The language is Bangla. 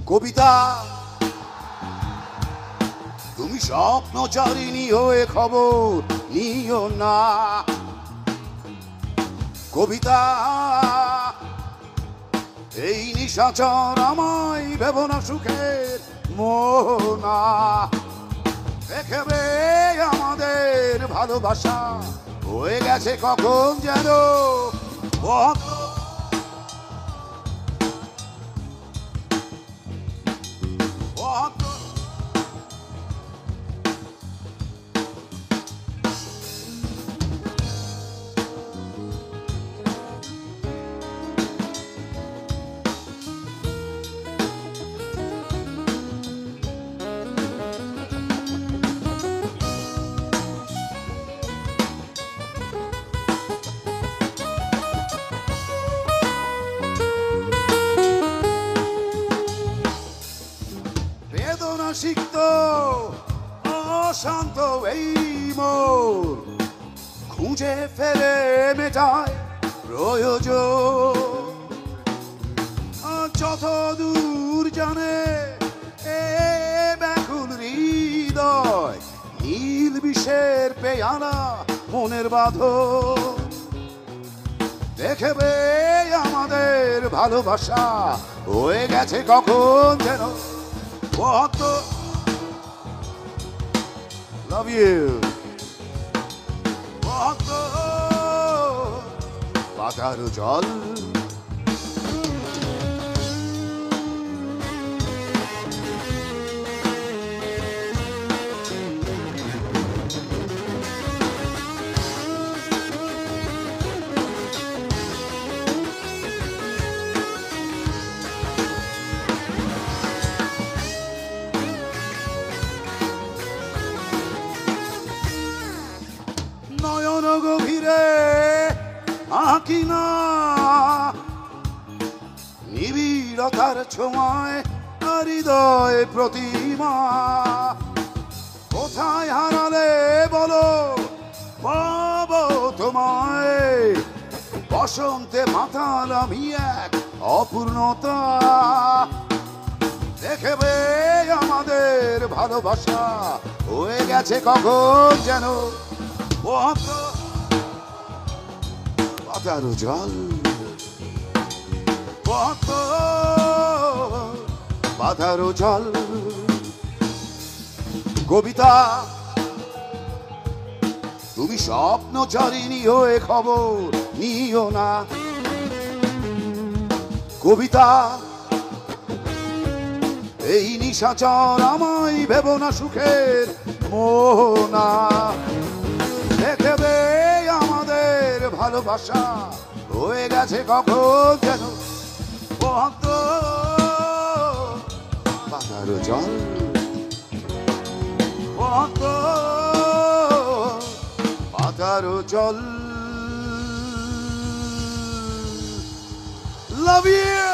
কবিতা তুমি স্বপ্নচারিণী হয়ে খবর নিও না। কবিতা এই নিশাচর আমায় ভেবো না সুখের মোহনা। দেখবে আমাদের ভালোবাসা হয়ে গেছে কখন যেন বেদনা সিক্ত অশান্ত এই মোর খুঁজে ফেলে মেটায় প্রয়োজন। যত দূর জানে এ ব্যাকুল হৃদয় নীল বিষের পেয়ালা মনের বাঁধন। দেখবে আমাদের ভালোবাসা হয়ে গেছে কখন যেন কত। Love you. কত পাতার জল নয়ন গভীরে আঁকি না নিবিড়তার ছোঁয়ায় হৃদয় প্রতিমা। কোথায় হারালে বলো পাবো তোমায়, বসন্তে মাতাল আমি এক অপূর্ণতা। দেখবে আমাদের ভালোবাসা হয়ে গেছে কখন যেন পাতার জল। পাতার জল কবিতা তুমি স্বপ্নচারিণী হয়ে খবর নিও না। কবিতা এই নিশাচর আমায় ভেবো না সুখের মোহনা। দেখবে আমাদের ভালোবাসা হয়ে গেছে কখন যেন পাতার জল। পাতার জল। Love you.